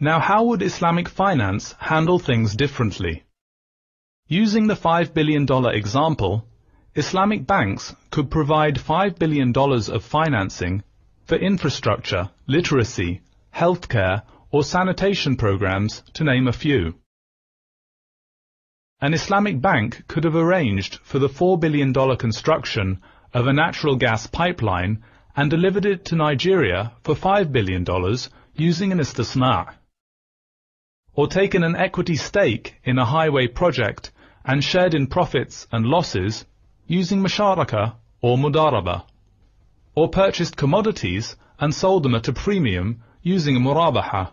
Now, how would Islamic finance handle things differently? Using the $5 billion example, Islamic banks could provide $5 billion of financing for infrastructure, literacy, healthcare, or sanitation programs, to name a few. An Islamic bank could have arranged for the $4 billion construction of a natural gas pipeline and delivered it to Nigeria for $5 billion using an istisna. Or taken an equity stake in a highway project and shared in profits and losses using musharaka or mudaraba. Or purchased commodities and sold them at a premium using a murabaha.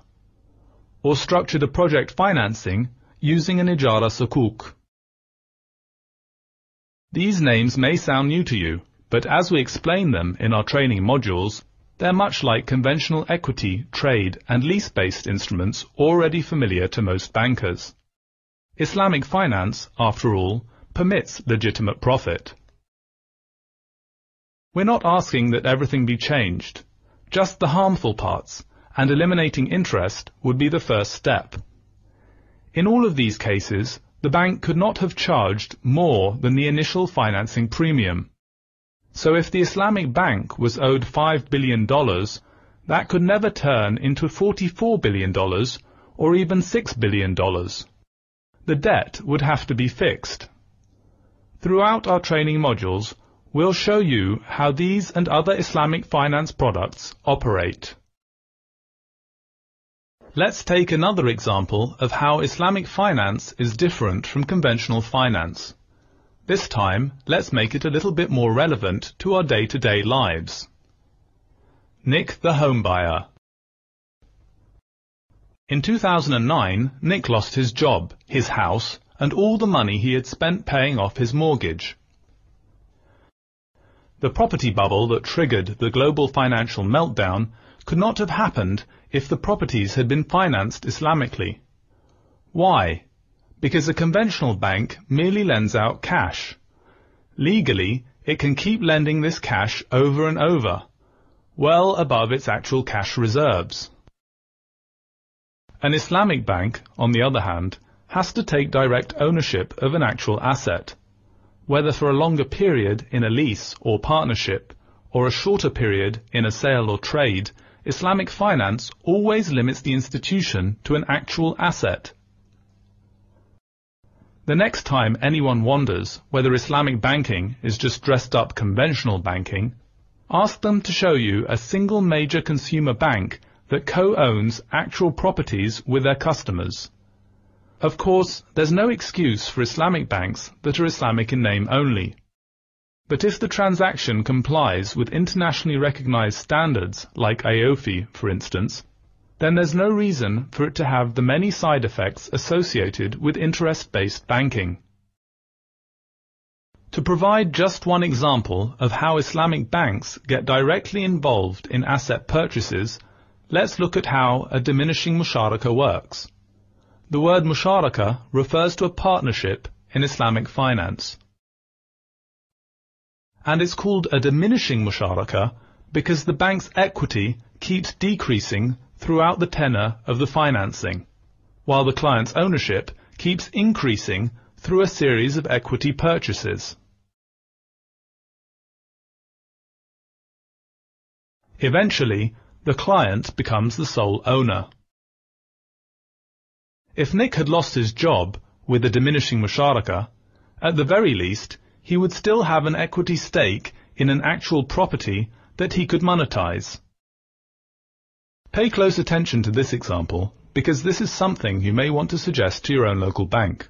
Or structured a project financing using an ijara sukuk. These names may sound new to you, but as we explain them in our training modules, they're much like conventional equity, trade, and lease-based instruments already familiar to most bankers. Islamic finance, after all, permits legitimate profit. We're not asking that everything be changed, just the harmful parts, and eliminating interest would be the first step. In all of these cases, the bank could not have charged more than the initial financing premium. So if the Islamic bank was owed $5 billion, that could never turn into $44 billion or even $6 billion. The debt would have to be fixed. Throughout our training modules, we'll show you how these and other Islamic finance products operate. Let's take another example of how Islamic finance is different from conventional finance. This time, let's make it a little bit more relevant to our day-to-day lives. Nick the home buyer. In 2009, Nick lost his job, his house, and all the money he had spent paying off his mortgage. The property bubble that triggered the global financial meltdown could not have happened if the properties had been financed Islamically. Why? Because a conventional bank merely lends out cash. Legally, it can keep lending this cash over and over, well above its actual cash reserves. An Islamic bank, on the other hand, has to take direct ownership of an actual asset, whether for a longer period in a lease or partnership, or a shorter period in a sale or trade. Islamic finance always limits the institution to an actual asset. The next time anyone wonders whether Islamic banking is just dressed up conventional banking, ask them to show you a single major consumer bank that co-owns actual properties with their customers. Of course, there's no excuse for Islamic banks that are Islamic in name only. But if the transaction complies with internationally recognized standards like AOFI, for instance, then there's no reason for it to have the many side effects associated with interest-based banking. To provide just one example of how Islamic banks get directly involved in asset purchases, let's look at how a diminishing musharaka works. The word musharaka refers to a partnership in Islamic finance. And it's called a diminishing musharaka because the bank's equity keeps decreasing throughout the tenor of the financing, while the client's ownership keeps increasing through a series of equity purchases. Eventually, the client becomes the sole owner. If Nick had lost his job with a diminishing musharaka, at the very least, he would still have an equity stake in an actual property that he could monetize. Pay close attention to this example, because this is something you may want to suggest to your own local bank.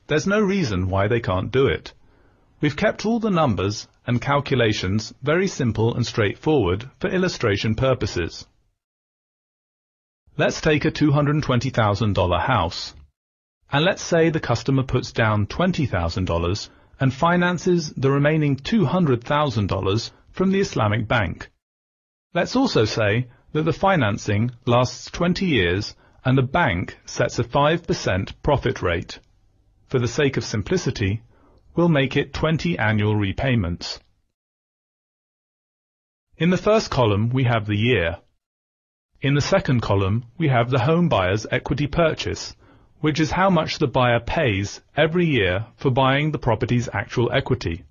There's no reason why they can't do it. We've kept all the numbers and calculations very simple and straightforward for illustration purposes. Let's take a $220,000 house. And let's say the customer puts down $20,000 and finances the remaining $200,000 from the Islamic bank. Let's also say that the financing lasts 20 years and the bank sets a 5% profit rate. For the sake of simplicity, we'll make it 20 annual repayments. In the first column we have the year. In the second column, we have the home buyer's equity purchase, which is how much the buyer pays every year for buying the property's actual equity.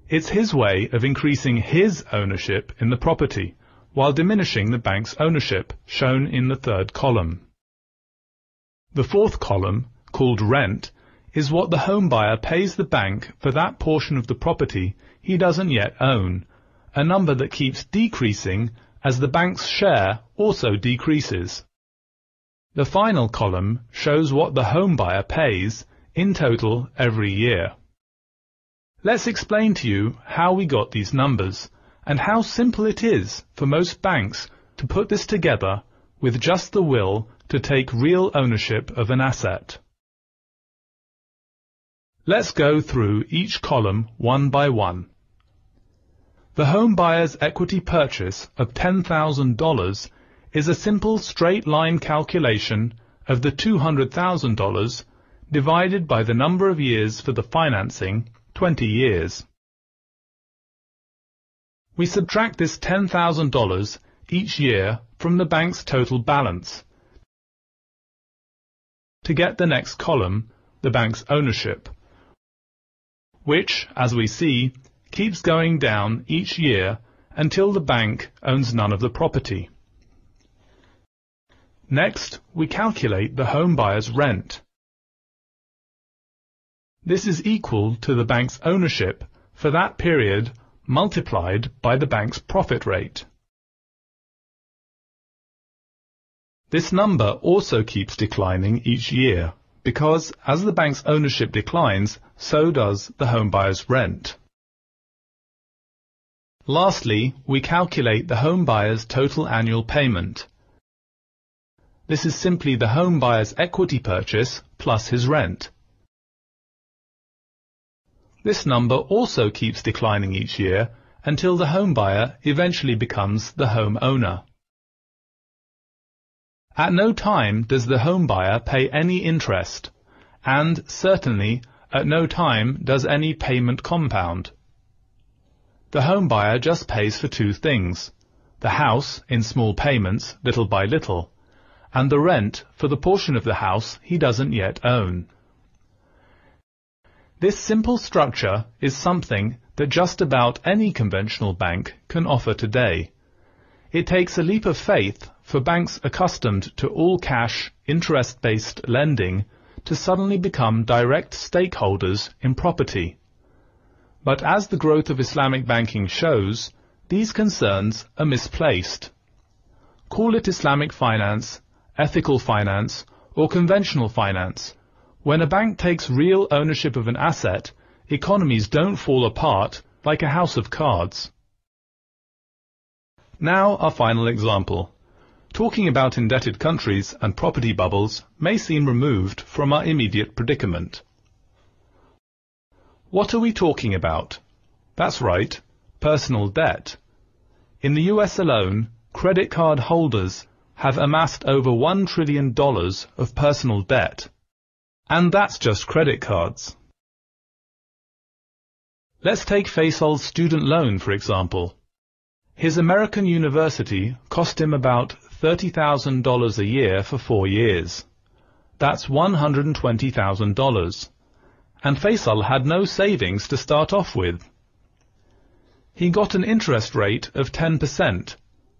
It's his way of increasing his ownership in the property, while diminishing the bank's ownership, shown in the third column. The fourth column, called rent, is what the home buyer pays the bank for that portion of the property he doesn't yet own, a number that keeps decreasing as the bank's share also decreases. The final column shows what the home buyer pays in total every year. Let's explain to you how we got these numbers and how simple it is for most banks to put this together with just the will to take real ownership of an asset. Let's go through each column one by one. The home buyer's equity purchase of $10,000 is a simple straight-line calculation of the $200,000 divided by the number of years for the financing, 20 years. We subtract this $10,000 each year from the bank's total balance to get the next column, the bank's ownership, which, as we see, keeps going down each year until the bank owns none of the property. Next, we calculate the home buyer's rent. This is equal to the bank's ownership for that period multiplied by the bank's profit rate. This number also keeps declining each year because as the bank's ownership declines, so does the home buyer's rent. Lastly, we calculate the home buyer's total annual payment. This is simply the home buyer's equity purchase plus his rent. This number also keeps declining each year until the home buyer eventually becomes the home owner. At no time does the home buyer pay any interest, and certainly at no time does any payment compound. The home buyer just pays for two things: the house in small payments, little by little, and the rent for the portion of the house he doesn't yet own. This simple structure is something that just about any conventional bank can offer today. It takes a leap of faith for banks accustomed to all-cash, interest-based lending to suddenly become direct stakeholders in property. But as the growth of Islamic banking shows, these concerns are misplaced. Call it Islamic finance, ethical finance, or conventional finance. When a bank takes real ownership of an asset, economies don't fall apart like a house of cards. Now our final example. Talking about indebted countries and property bubbles may seem removed from our immediate predicament. What are we talking about? That's right, personal debt. In the US alone, credit card holders have amassed over $1 trillion of personal debt. And that's just credit cards. Let's take Faisal's student loan, for example. His American university cost him about $30,000 a year for 4 years. That's $120,000. And Faisal had no savings to start off with. He got an interest rate of 10%,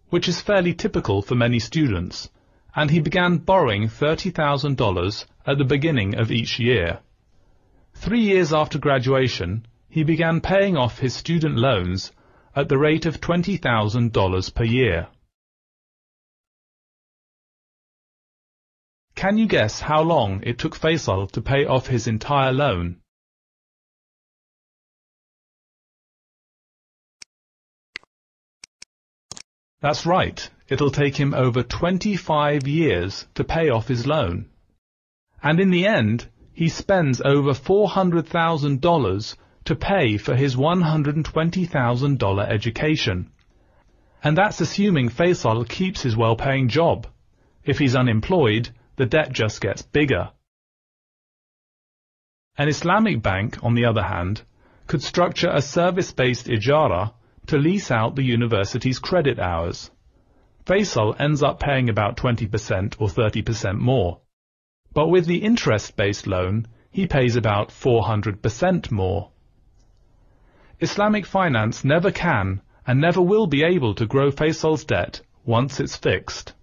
which is fairly typical for many students, and he began borrowing $30,000 at the beginning of each year. 3 years after graduation, he began paying off his student loans at the rate of $20,000 per year. Can you guess how long it took Faisal to pay off his entire loan? That's right, it'll take him over 25 years to pay off his loan. And in the end, he spends over $400,000 to pay for his $120,000 education. And that's assuming Faisal keeps his well-paying job. If he's unemployed, the debt just gets bigger. An Islamic bank, on the other hand, could structure a service-based ijara to lease out the university's credit hours. Faisal ends up paying about 20% or 30% more. But with the interest-based loan, he pays about 400% more. Islamic finance never can and never will be able to grow Faisal's debt once it's fixed.